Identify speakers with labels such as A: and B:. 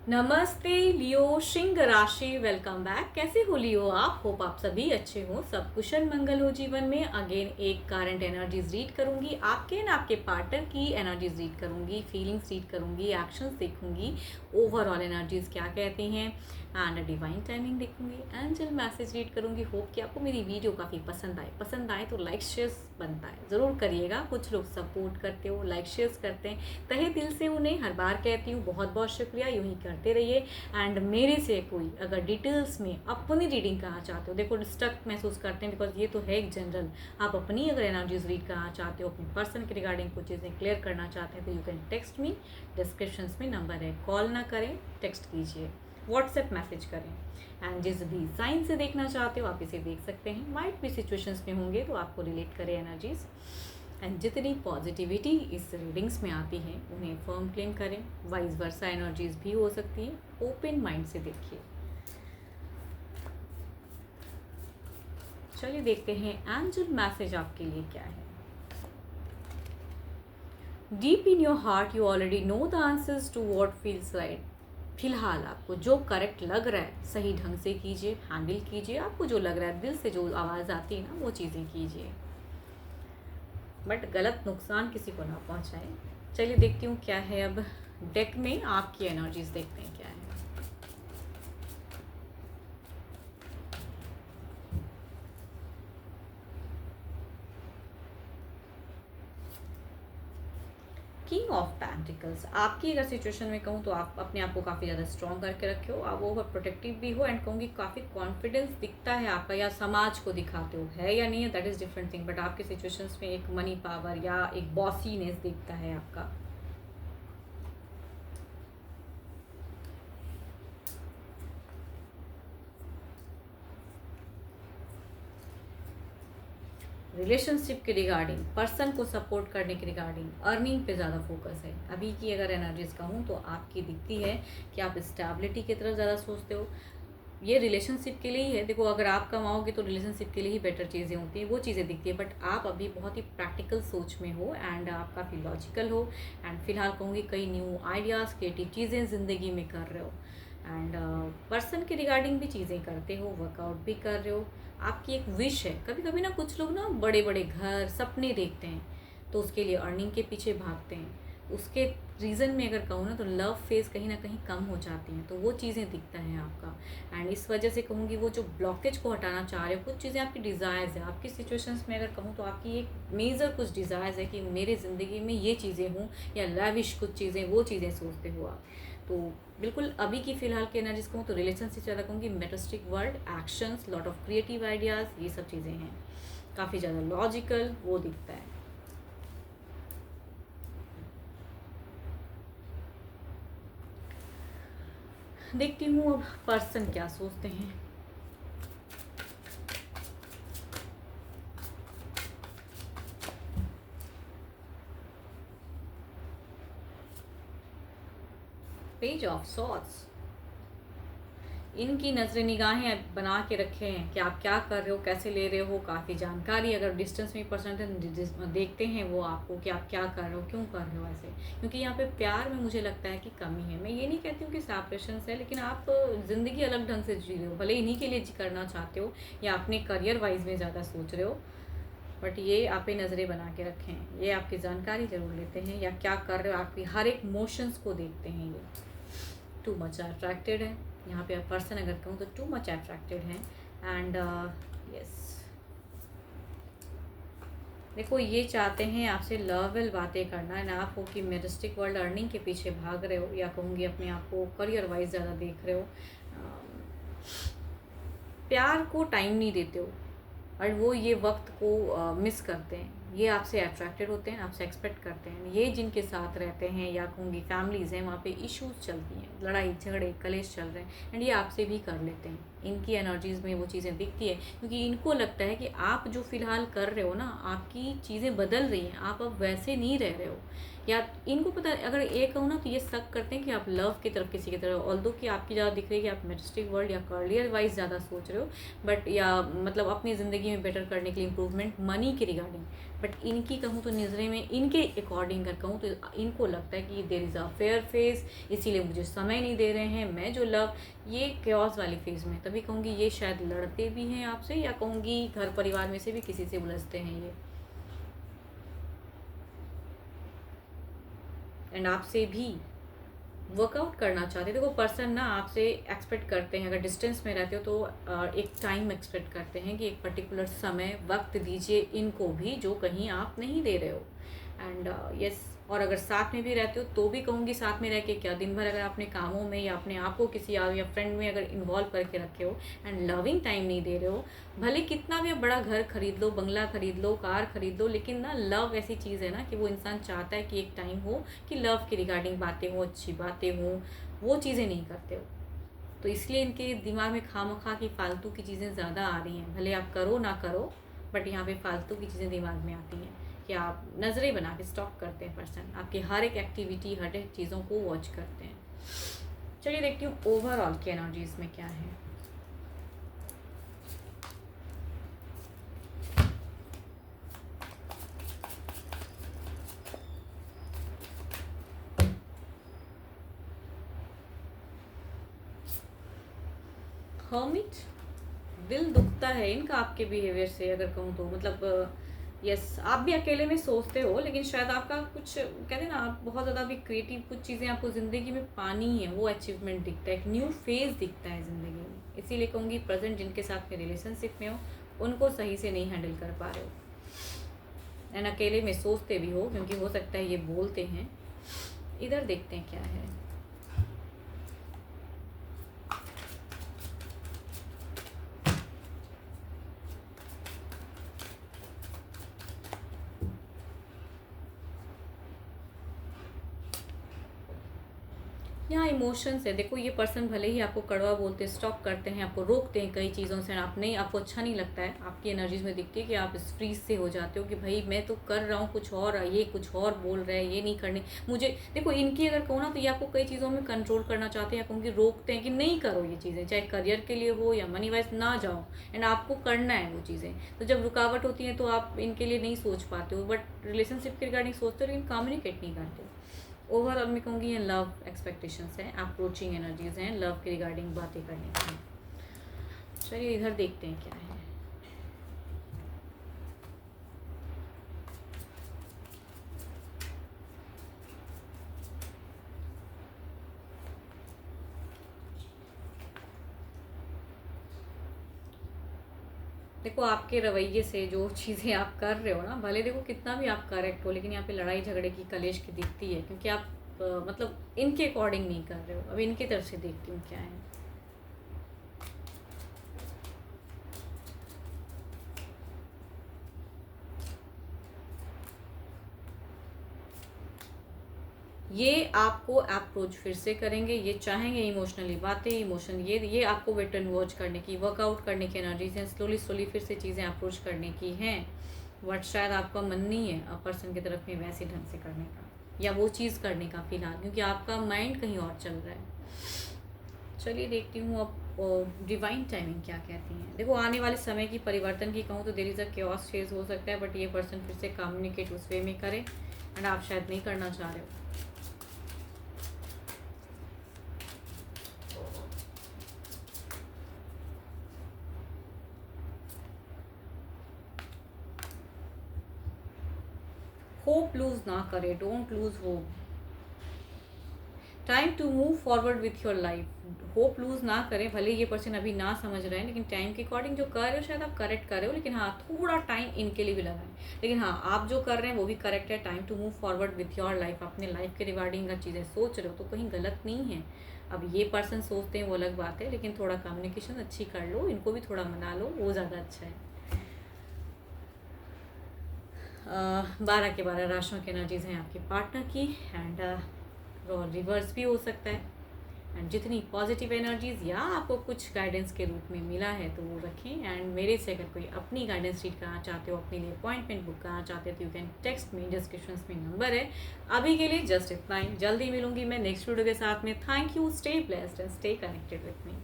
A: नमस्ते लियो सिंह राशि, welcome back. कैसे हो लियो आप? होप आप सभी अच्छे हो, सब कुशल मंगल हो जीवन में। अगेन एक करंट एनर्जीज रीड करूंगी, आपके एंड आपके पार्टनर की एनर्जीज रीड करूंगी, फीलिंग्स रीड करूंगी, एक्शंस देखूंगी, ओवरऑल एनर्जीज क्या कहती हैं एंड डिवाइन टाइमिंग देखूंगी, एंजल मैसेज रीड करूंगी। होप कि आपको मेरी वीडियो काफ़ी पसंद आए तो लाइक शेयर्स बनता है, ज़रूर करिएगा। कुछ लोग सपोर्ट करते हो, लाइक शेयर्स करते हैं, तहे दिल से उन्हें हर बार कहती हूँ बहुत बहुत शुक्रिया। यूँ ही करते रहिए। एंड मेरे से कोई अगर डिटेल्स में अपनी रीडिंग करना चाहते हो, देखो डिस्टर्ब महसूस करते हैं बिकॉज ये तो है एक जनरल। आप अपनी अगर एनर्जीज रीड करना चाहते हो, अपनी पर्सन के रिगार्डिंग कुछ चीज़ें क्लियर करना चाहते हैं तो you can text me. Description में नंबर है, कॉल ना करें, टेक्स्ट कीजिए, व्हाट्सएप मैसेज करें। एंड जिस भी साइन से देखना चाहते हो आप इसे देख सकते हैं। माइट भी सिचुएशंस में होंगे तो आपको रिलेट करें एनर्जीज। एंड जितनी पॉजिटिविटी इस रीडिंग्स में आती है उन्हें फर्म क्लेम करें। वाइस वर्सा एनर्जीज भी हो सकती है, ओपन माइंड से देखिए। चलिए देखते हैं एंजल मैसेज आपके लिए क्या है। Deep in your heart you already know the answers to what feels right. फिलहाल आपको जो करेक्ट लग रहा है सही ढंग से कीजिए, हैंडल कीजिए। आपको जो लग रहा है दिल से जो आवाज़ आती है ना वो चीज़ें कीजिए, बट गलत नुकसान किसी को ना पहुंचाए। चलिए देखती हूँ क्या है अब डेक में। आपकी एनर्जीज देखते हैं क्या है। King of pentacles. आपकी अगर सिचुएशन में कहूँ तो आप अपने आप को काफ़ी ज़्यादा स्ट्रॉन्ग करके रखे हो, आप ओवर प्रोटेक्टिव भी हो, एंड कहूँगी काफ़ी कॉन्फिडेंस दिखता है आपका, या समाज को दिखाते हो, है या नहीं है that is different thing, but आपके सिचुएशंस में एक मनी पावर या एक बॉसीनेस दिखता है आपका। रिलेशनशिप के रिगार्डिंग, पर्सन को सपोर्ट करने के रिगार्डिंग, अर्निंग पे ज़्यादा फोकस है। अभी की अगर एनर्जीज कहूँ तो आपकी दिखती है कि आप स्टेबिलिटी की तरफ ज़्यादा सोचते हो। ये रिलेशनशिप के लिए ही है। देखो अगर आप कमाओगे तो रिलेशनशिप के लिए ही बेटर चीज़ें होती हैं, वो चीज़ें दिखती है, बट आप अभी बहुत ही प्रैक्टिकल सोच में हो एंड आप काफ़ी लॉजिकल हो। एंड फिलहाल कहूँगी कई न्यू आइडियाज़, क्रिएटिव चीज़ें ज़िंदगी में कर रहे हो। एंड पर्सन के रिगार्डिंग भी चीज़ें करते हो, वर्कआउट भी कर रहे हो। आपकी एक विश है। कभी कभी ना कुछ लोग ना बड़े बड़े घर सपने देखते हैं तो उसके लिए अर्निंग के पीछे भागते हैं। उसके रीज़न में अगर कहूँ ना तो लव फेज कहीं ना कहीं कम हो जाती हैं, तो वो चीज़ें दिखता है आपका। एंड इस वजह से कहूँगी वो जो ब्लॉकेज को हटाना चाह रहे हो, कुछ चीज़ें आपकी डिज़ायर्स है। आपकी सिचुएशंस में अगर कहूँ तो आपकी एक मेजर कुछ डिज़ायर्स है कि मेरे ज़िंदगी में ये चीज़ें हों, या लैविश कुछ चीज़ें, वो चीज़ें सोचते हो आप। तो बिल्कुल अभी की फ़िलहाल की एनर्जीज कहूँ तो रिलेशनशिप ज़्यादा कहूँगी, मेटास्टिक world, actions, lot of creative ideas, ये सब चीज़ें हैं। काफ़ी ज़्यादा लॉजिकल वो दिखता है। देखती हूँ अब पर्सन क्या सोचते हैं। Page of sorts. इनकी नज़र निगाहें बना के रखे हैं कि आप क्या कर रहे हो, कैसे ले रहे हो, काफ़ी जानकारी। अगर डिस्टेंस में परसेंट देखते हैं वो आपको कि आप क्या कर रहे हो, क्यों कर रहे हो ऐसे। क्योंकि यहाँ पे प्यार में मुझे लगता है कि कमी है। मैं ये नहीं कहती हूँ कि सेपरेशन है, लेकिन आप ज़िंदगी अलग ढंग से जी रहे हो, भले इन्हीं के लिए करना चाहते हो या अपने करियर वाइज में ज़्यादा सोच रहे हो, बट ये आप ही नज़रें बना के रखें। ये आपकी जानकारी ज़रूर लेते हैं या क्या कर रहे हो, आपकी हर एक मोशंस को देखते हैं। ये टू मच अट्रैक्टेड है। यहाँ पे पर्सन अगर कहूँ तो टू मच अट्रैक्टेड है। एंड यस, देखो ये चाहते हैं आपसे लवेल बातें करना है ना। आप हो कि मेरिस्टिक वर्ल्ड अर्निंग के पीछे भाग रहे हो, या कहूँगी अपने आप को करियर वाइज ज़्यादा देख रहे हो, प्यार को टाइम नहीं देते हो, और वो ये वक्त को मिस करते हैं। ये आपसे अट्रैक्टेड होते हैं, आपसे एक्सपेक्ट करते हैं। ये जिनके साथ रहते हैं या कहूँगी फैमिलीज़ हैं, वहाँ पे इश्यूज चलती हैं, लड़ाई झगड़े कलेश चल रहे हैं, एंड ये आपसे भी कर लेते हैं। इनकी एनर्जीज़ में वो चीज़ें दिखती है, क्योंकि इनको लगता है कि आप जो फ़िलहाल कर रहे हो ना, आपकी चीज़ें बदल रही हैं, आप अब वैसे नहीं रह रहे हो। या इनको पता है, अगर ये कहूँ ना तो ये शक करते हैं कि आप लव की तरफ किसी की तरफ, ऑल्दो कि आपकी ज़्यादा दिख रही है कि आप मैरिस्टिक वर्ल्ड या करियर वाइज ज़्यादा सोच रहे हो, बट या मतलब अपनी ज़िंदगी में बेटर करने के लिए इम्प्रूवमेंट मनी के रिगार्डिंग, बट इनकी कहूँ तो नज़रें में इनके अकॉर्डिंग अगर कहूँ तो इनको लगता है कि there is a fair face, इसीलिए मुझे समय नहीं दे रहे हैं, मैं जो लव, ये क्योस वाली फेज़ में, तभी कहूँगी ये शायद लड़ते भी हैं आपसे, या कहूँगी घर परिवार में से भी किसी से उलझते हैं ये, एंड आपसे भी वर्कआउट करना चाहते हैं। देखो पर्सन ना आपसे एक्सपेक्ट करते हैं, अगर डिस्टेंस में रहते हो तो एक टाइम एक्सपेक्ट करते हैं कि एक पर्टिकुलर समय वक्त दीजिए इनको भी, जो कहीं आप नहीं दे रहे हो। एंड यस, और अगर साथ में भी रहते हो तो भी कहूँगी साथ में रह के क्या, दिन भर अगर अपने कामों में या अपने आप को किसी या फ्रेंड में अगर इन्वॉल्व करके रखे हो एंड लविंग टाइम नहीं दे रहे हो, भले कितना भी बड़ा घर खरीद लो, बंगला खरीद लो, कार खरीद लो, लेकिन ना लव ऐसी चीज़ है ना कि वो इंसान चाहता है कि एक टाइम हो कि लव की रिगार्डिंग बातें हो, अच्छी बातें हों, वो चीज़ें नहीं करते हो। तो इसलिए इनके दिमाग में खामखा की फालतू की चीज़ें ज़्यादा आ रही हैं, भले आप करो ना करो, बट यहाँ पे फालतू की चीज़ें दिमाग में आती हैं कि आप नज़रें बना के स्टॉक करते हैं, पर्सन आपकी हर एक एक्टिविटी, हर एक चीज़ों को वॉच करते हैं। चलिए देखती हूँ ओवरऑल की एनर्जीज में क्या है। हर्मिट, दिल दुखता है इनका आपके बिहेवियर से, अगर कहूँ तो मतलब यस, आप भी अकेले में सोचते हो, लेकिन शायद आपका कुछ कहते हैं ना, आप बहुत ज़्यादा भी क्रिएटिव, कुछ चीज़ें आपको ज़िंदगी में पानी है, वो अचीवमेंट दिखता है, एक न्यू फेज़ दिखता है ज़िंदगी में। इसीलिए कहूँगी प्रेजेंट जिनके साथ में रिलेशनशिप में हो उनको सही से नहीं हैंडल कर पा रहे हो, एंड अकेले में सोचते भी हो, क्योंकि हो सकता है ये बोलते हैं। इधर देखते हैं क्या है। यहाँ इमोशंस है, देखो ये पर्सन भले ही आपको कड़वा बोलते हैं, स्टॉप करते हैं, आपको रोकते हैं कई चीज़ों से, आप नहीं, आपको अच्छा नहीं लगता है, आपकी एनर्जीज में दिखती है कि आप इस फ्रीज से हो जाते हो कि भाई मैं तो कर रहा हूँ कुछ और, ये कुछ और बोल रहे हैं, ये नहीं करने मुझे। देखो इनकी अगर कहूँ ना तो ये आपको कई चीज़ों में कंट्रोल करना चाहते हैं, या कहूँगी रोकते हैं कि नहीं करो ये चीज़ें, चाहे करियर के लिए हो या मनी वाइज, ना जाओ, एंड आपको करना है वो चीज़ें। तो जब रुकावट होती है तो आप इनके लिए नहीं सोच पाते हो, बट रिलेशनशिप के रिगार्डिंग सोचते हो लेकिन कम्युनिकेट नहीं करते हो। ओवरऑल मैं कहूँगी ये लव एक्सपेक्टेशंस हैं, अप्रोचिंग एनर्जीज हैं, लव के रिगार्डिंग बातें करने की। चलिए इधर देखते हैं क्या है। देखो आपके रवैये से जो चीज़ें आप कर रहे हो ना, भले देखो कितना भी आप करेक्ट हो, लेकिन यहाँ पे लड़ाई झगड़े की कलेश की दिखती है, क्योंकि आप मतलब इनके अकॉर्डिंग नहीं कर रहे हो। अब इनकी तरफ से देखती हूँ क्या है। ये आपको अप्रोच फिर से करेंगे, ये चाहेंगे इमोशनली बातें, इमोशन, ये आपको वेट एंड वॉच करने की, वर्कआउट करने की एनर्जीज हैं, स्लोली स्लोली फिर से चीज़ें अप्रोच करने की हैं, बट शायद आपका मन नहीं है अब पर्सन की तरफ में वैसे ढंग से करने का, या वो चीज़ करने का फिलहाल, क्योंकि आपका माइंड कहीं और चल रहा है। चलिए देखती हूँ अब डिवाइन टाइमिंग क्या कहती हैं। देखो आने वाले समय की परिवर्तन की कहूँ तो there is a chaos phase हो सकता है, बट ये पर्सन फिर से कम्युनिकेट उस वे में करे, एंड आप शायद नहीं करना चाह रहे हो। होप लूज ना करे, don't lose hope, time to move forward with your life. Hope lose ना करें, भले ये पर्सन अभी ना समझ रहे हैं, लेकिन टाइम के अकॉर्डिंग जो कर रहे हो शायद आप करेक्ट कर रहे हो, लेकिन हाँ थोड़ा टाइम इनके लिए भी लगाएं, लेकिन हाँ आप जो कर रहे हैं वो भी करेक्ट है। Time to move forward with your life, अपने लाइफ के रिगार्डिंग अगर चीज़ें सोच रहे हो तो कहीं गलत नहीं है। अब ये पर्सन सोचते हैं वो अलग बात है, लेकिन थोड़ा कम्युनिकेशन अच्छी कर लो, इनको भी थोड़ा मना लो, वो ज़्यादा अच्छा है। 12 के 12 राशियों की एनर्जीज हैं आपके पार्टनर की, एंड रिवर्स भी हो सकता है। एंड जितनी पॉजिटिव एनर्जीज़ या आपको कुछ गाइडेंस के रूप में मिला है तो वो रखें। एंड मेरे से अगर कोई अपनी गाइडेंस रीड करना चाहते हो, अपने लिए अपॉइंटमेंट बुक करना चाहते हो तो you can text me, description में नंबर है। अभी के लिए जस्ट इतना ही, जल्दी मिलूंगी मैं नेक्स्ट वीडियो के साथ में। Thank you, stay blessed and stay connected with me.